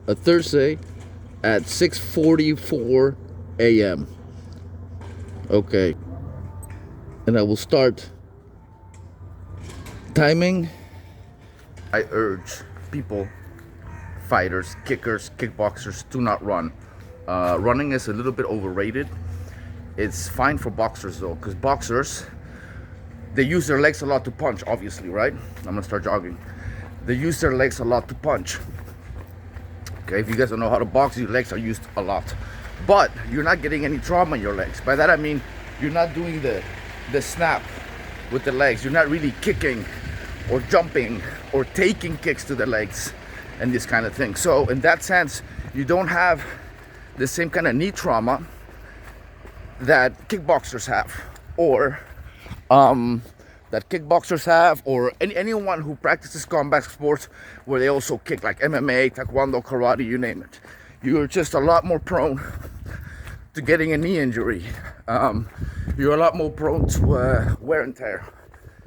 a Thursday at 6:44 a.m. Okay, and I will start timing. I urge people, fighters, kickers, kickboxers, do not run. Running is a little bit overrated. It's fine for boxers though, because boxers, they use their legs a lot to punch, obviously, right? I'm gonna start jogging. They use their legs a lot to punch. Okay, if you guys don't know how to box, your legs are used a lot. But you're not getting any trauma in your legs. By that I mean, you're not doing the snap with the legs. You're not really kicking or jumping or taking kicks to the legs and this kind of thing. So in that sense, you don't have the same kind of knee trauma that kickboxers have, or or anyone who practices combat sports where they also kick, like MMA, taekwondo, karate, you name it. You're just a lot more prone to getting a knee injury. You're a lot more prone to wear and tear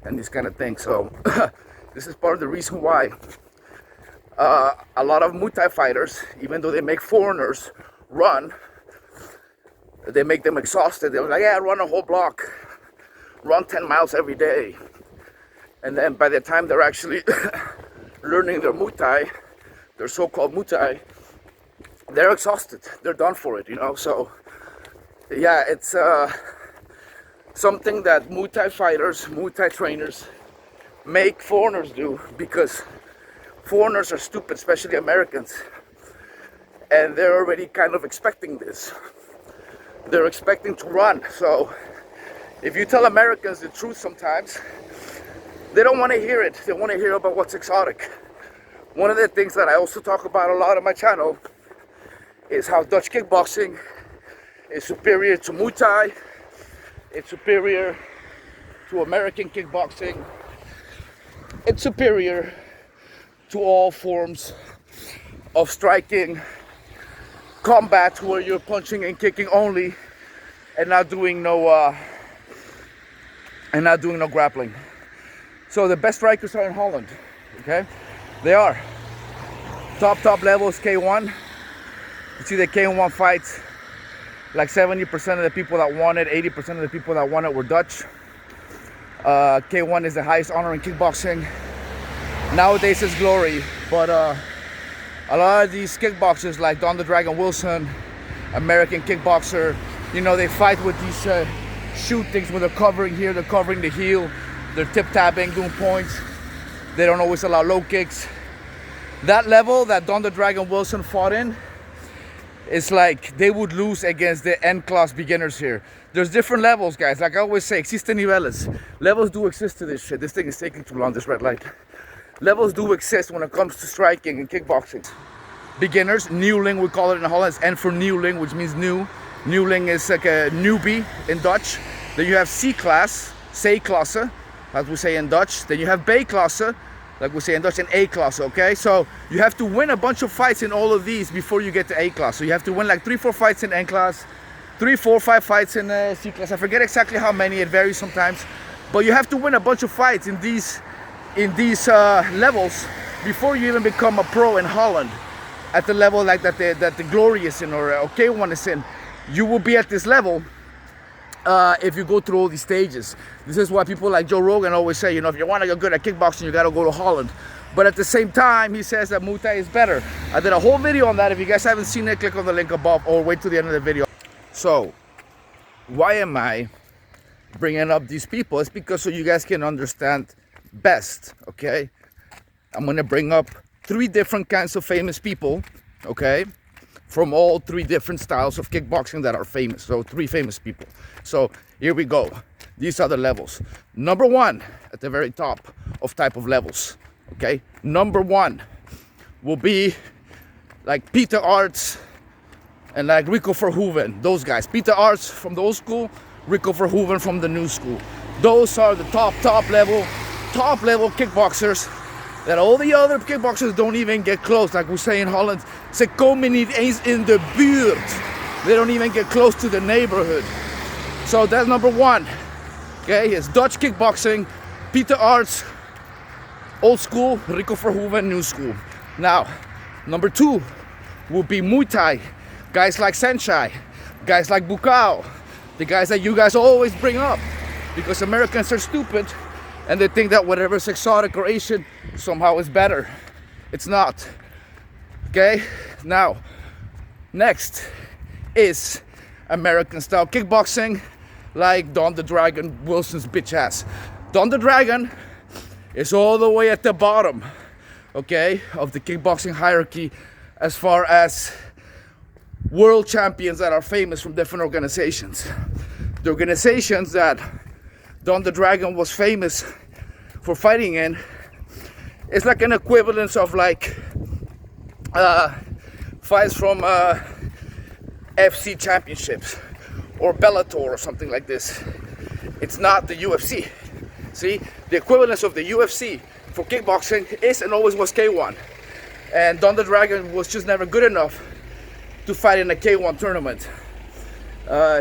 and this kind of thing. So this is part of the reason why a lot of Muay Thai fighters, even though they make foreigners run, they make them exhausted. They're like, yeah, run a whole block, run 10 miles every day. And then by the time they're actually learning their Muay Thai, their so-called Muay Thai, they're exhausted. They're done for it, you know? So yeah, it's something that Muay Thai fighters, Muay Thai trainers make foreigners do, because foreigners are stupid, especially Americans. And they're already kind of expecting this. They're expecting to run. So if you tell Americans the truth sometimes, they don't want to hear it. They want to hear about what's exotic. One of the things that I also talk about a lot on my channel is how Dutch kickboxing is superior to Muay Thai. It's superior to American kickboxing. It's superior to all forms of striking combat where you're punching and kicking only and not doing no grappling. So the best strikers are in Holland, okay? They are. Top level is K1. You see the K1 fights, like 70% of the people that won it, 80% of the people that won it were Dutch. K1 is the highest honor in kickboxing. Nowadays it's glory, but a lot of these kickboxers like Don the Dragon Wilson, American kickboxer, you know, they fight with these shoot things where they're covering here, they're covering the heel, they're tip-tapping, doing points. They don't always allow low kicks. That level that Don the Dragon Wilson fought in, it's like they would lose against the N-class beginners here. There's different levels, guys. Like I always say, existen niveles. Levels do exist to this shit. This thing is taking too long, this red light. Levels do exist when it comes to striking and kickboxing. Beginners, nieuwling, we call it in Holland, and for nieuwling, which means new. Nieuwling is like a newbie in Dutch. Then you have C-class, C-klasse, as we say in Dutch. Then you have B-klasse, like we say in Dutch, and A-klasse, okay? So you have to win a bunch of fights in all of these before you get to A-class. So you have to win like 3-4 fights in N-class, 3-4-5 fights in C-class. I forget exactly how many, it varies sometimes. But you have to win a bunch of fights in these levels before you even become a pro in Holland at the level like that the Glory is in, or K1 is in. You will be at this level if you go through all these stages. This is why people like Joe Rogan always say, you know, if you want to get good at kickboxing, you got to go to Holland. But at the same time, he says that Muay Thai is better. I did a whole video on that. If you guys haven't seen it, click on the link above or wait till the end of the video. So why am I bringing up these people? It's because so you guys can understand best, okay? I'm gonna bring up 3 different kinds of famous people, okay, from all 3 different styles of kickboxing that are famous. So 3 famous people. So here we go. These are the levels. Number 1 at the very top of type of levels, okay? Number 1 will be like Peter Aerts and like Rico Verhoeven, those guys. Peter Aerts from the old school, Rico Verhoeven from the new school. Those are the top level kickboxers that all the other kickboxers don't even get close. Like we say in Holland, ze komen niet eens in de buurt. They don't even get close to the neighborhood. So that's number 1. Okay, it's Dutch kickboxing, Peter Aerts, old school, Rico Verhoeven, new school. Now, number 2 would be Muay Thai. Guys like Saenchai, guys like Bukaw, the guys that you guys always bring up, because Americans are stupid and they think that whatever's exotic or Asian somehow is better. It's not. Okay, now next is American style kickboxing, like Don the Dragon Wilson's bitch ass. Don the Dragon is all the way at the bottom, okay, of the kickboxing hierarchy as far as world champions that are famous from different organizations. The organizations that Don the Dragon was famous for fighting in is like an equivalence of like fights from FC championships or Bellator or something like this. It's not the UFC. See, the equivalence of the UFC for kickboxing is and always was K1. And Don the Dragon was just never good enough to fight in a K1 tournament.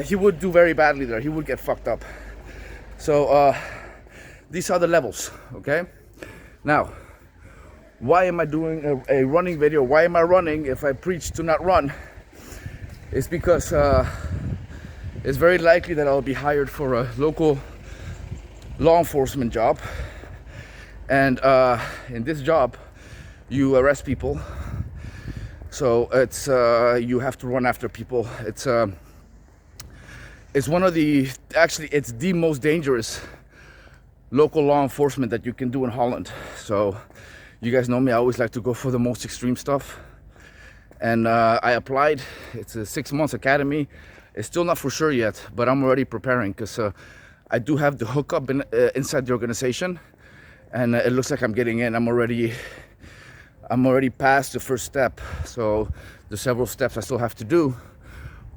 He would do very badly there. He would get fucked up. So these are the levels, okay? Now, why am I doing a running video? Why am I running if I preach to not run? It's because it's very likely that I'll be hired for a local law enforcement job. And in this job, you arrest people. So it's you have to run after people. It's one of the, actually it's the most dangerous local law enforcement that you can do in Holland. So you guys know me, I always like to go for the most extreme stuff. And I applied. It's a 6 months academy. It's still not for sure yet, but I'm already preparing because I do have the hookup inside the organization, and it looks like I'm getting in. I'm already past the first step, so there's several steps I still have to do.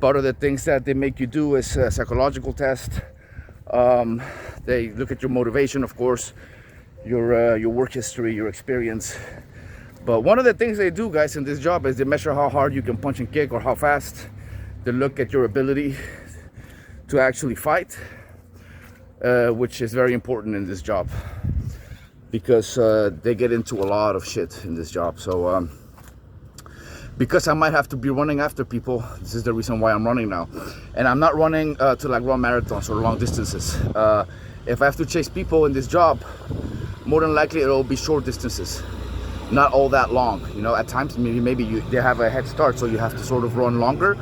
Part of the things that they make you do is a psychological test. They look at your motivation, of course, your work history, your experience. But one of the things they do, guys, in this job is they measure how hard you can punch and kick or how fast. They look at your ability to actually fight, which is very important in this job because they get into a lot of shit in this job. So because I might have to be running after people, this is the reason why I'm running now. And I'm not running to like run marathons or long distances. If I have to chase people in this job, more than likely it'll be short distances, not all that long. You know, at times maybe they have a head start, so you have to sort of run longer.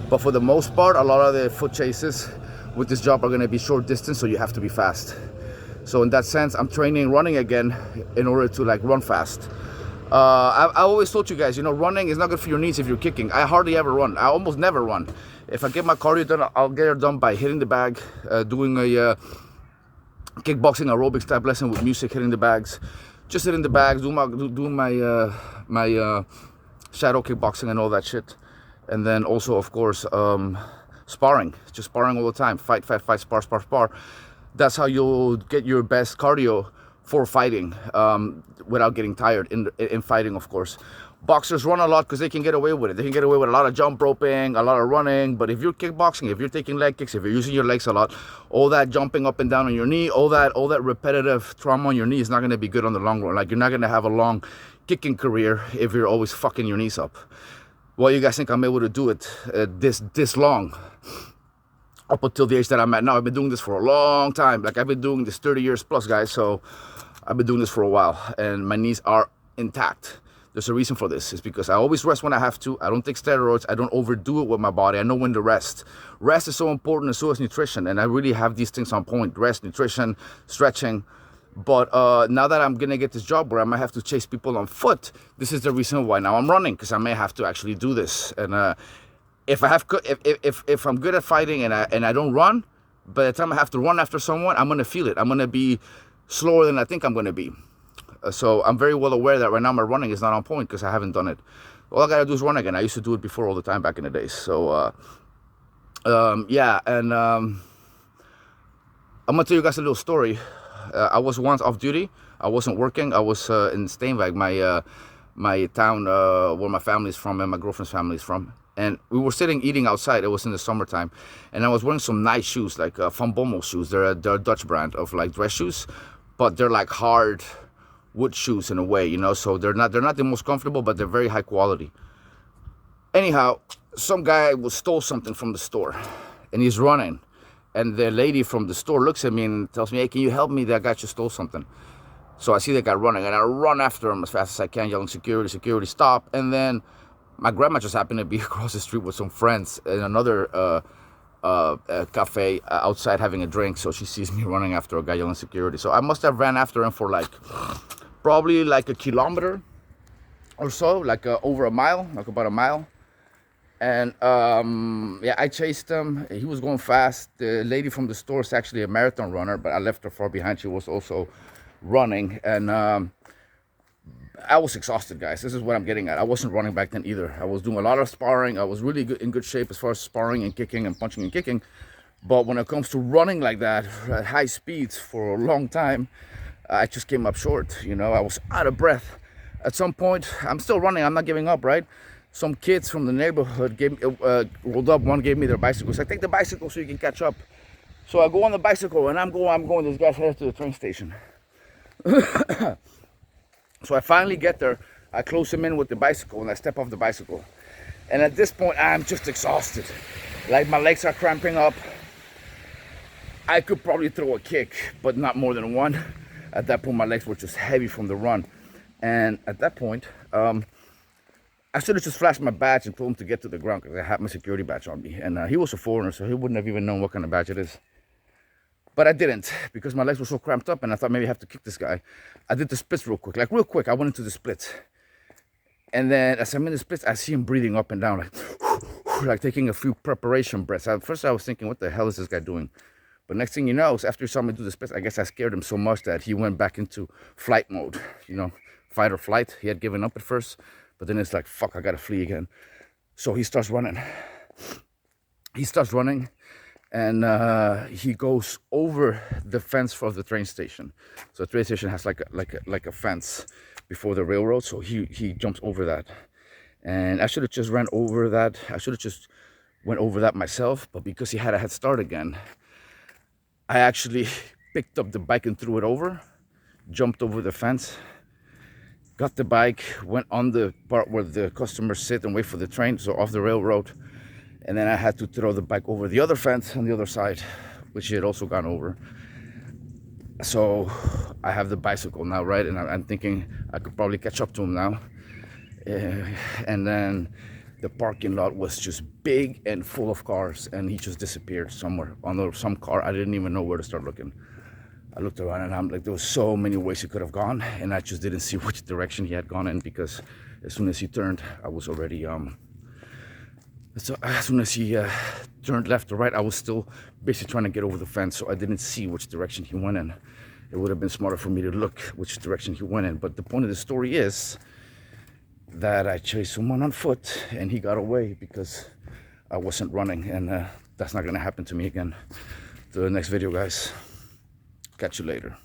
But for the most part, a lot of the foot chases with this job are going to be short distance, so you have to be fast. So in that sense, I'm training running again in order to like run fast. I always told you guys, you know, running is not good for your knees if you're kicking. I hardly ever run. I almost never run. If I get my cardio done, I'll get it done by hitting the bag, doing a kickboxing aerobics type lesson with music, hitting the bags. Just hitting the bags, doing my shadow kickboxing and all that shit. And then also, of course, sparring. Just sparring all the time. Fight, spar. That's how you'll get your best cardio for fighting without getting tired in fighting, of course. Boxers run a lot because they can get away with it. They can get away with a lot of jump roping, a lot of running. But if you're kickboxing, if you're taking leg kicks, if you're using your legs a lot, all that jumping up and down on your knee, all that repetitive trauma on your knee is not going to be good on the long run. Like, you're not going to have a long kicking career if you're always fucking your knees up. Well, you guys think I'm able to do it this long? Up until the age that I'm at now. I've been doing this for a long time. Like, I've been doing this 30 years plus, guys. So I've been doing this for a while, and my knees are intact. There's a reason for this. It's because I always rest when I have to. I don't take steroids. I don't overdo it with my body. I know when to rest. Rest is so important, and so is nutrition. And I really have these things on point. Rest, nutrition, stretching. But now that I'm going to get this job where I might have to chase people on foot, this is the reason why now I'm running, because I may have to actually do this. And if I'm good at fighting and I don't run, by the time I have to run after someone, I'm going to feel it. I'm going to be slower than I think I'm going to be. So I'm very well aware that right now my running is not on point because I haven't done it. All I got to do is run again. I used to do it before all the time back in the days. So yeah, and I'm going to tell you guys a little story. I was once off duty. I wasn't working. I was in Steenwijk, my town where my family is from and my girlfriend's family is from. And we were sitting eating outside. It was in the summertime, and I was wearing some nice shoes, like Van Bommel shoes. They're a Dutch brand of like dress shoes, but they're like hard wood shoes in a way, you know. So they're not the most comfortable, but they're very high quality. Anyhow, some guy stole something from the store, and he's running. And the lady from the store looks at me and tells me, "Hey, can you help me? That guy just stole something." So I see that guy running, and I run after him as fast as I can, yelling, "Security, security, stop!" And then my grandma just happened to be across the street with some friends in another cafe outside having a drink. So she sees me running after a guy yelling security. So I must have ran after him for like probably like a kilometer or so, like over a mile, like about a mile. And yeah, I chased him. He was going fast. The lady from the store is actually a marathon runner, but I left her far behind. She was also running, and I was exhausted, guys. This is what I'm getting at. I wasn't running back then either. I was doing a lot of sparring. I was really in good shape as far as sparring and kicking and punching and kicking. But when it comes to running like that at high speeds for a long time, I just came up short. You know, I was out of breath. At some point, I'm still running. I'm not giving up, right? Some kids from the neighborhood rolled up. One gave me their bicycle. So I take the bicycle so you can catch up. So I go on the bicycle, and I'm going. This guy's headed to the train station. So I finally get there. I close him in with the bicycle, and I step off the bicycle. And at this point, I'm just exhausted. Like, my legs are cramping up. I could probably throw a kick, but not more than one. At that point, my legs were just heavy from the run. And at that point, I should have just flashed my badge and told him to get to the ground, because I had my security badge on me. And he was a foreigner, so he wouldn't have even known what kind of badge it is. But I didn't, because my legs were so cramped up, and I thought maybe I have to kick this guy. I did the splits real quick. Like, real quick, I went into the splits. And then as I'm in the splits, I see him breathing up and down, like taking a few preparation breaths. At first, I was thinking, what the hell is this guy doing? But next thing you know, after he saw me do the splits, I guess I scared him so much that he went back into flight mode, you know, fight or flight. He had given up at first, but then it's like, fuck, I gotta flee again. So he starts running. And he goes over the fence for the train station. So the train station has like a fence before the railroad. So he jumps over that. And I should have just ran over that. I should have just went over that myself. But because he had a head start again, I actually picked up the bike and threw it over, jumped over the fence, got the bike, went on the part where the customers sit and wait for the train, so off the railroad. And then I had to throw the bike over the other fence on the other side, which he had also gone over. So I have the bicycle now, right? And I'm thinking I could probably catch up to him now. And then the parking lot was just big and full of cars, and he just disappeared somewhere on some car. I didn't even know where to start looking. I looked around, and I'm like, there was so many ways he could have gone, and I just didn't see which direction he had gone in, because as soon as he turned, I was already so as soon as he turned left or right, I was still basically trying to get over the fence, so I didn't see which direction he went in. It would have been smarter for me to look which direction he went in. But the point of the story is that I chased someone on foot, and he got away because I wasn't running, and that's not going to happen to me again. To the next video, guys. Catch you later.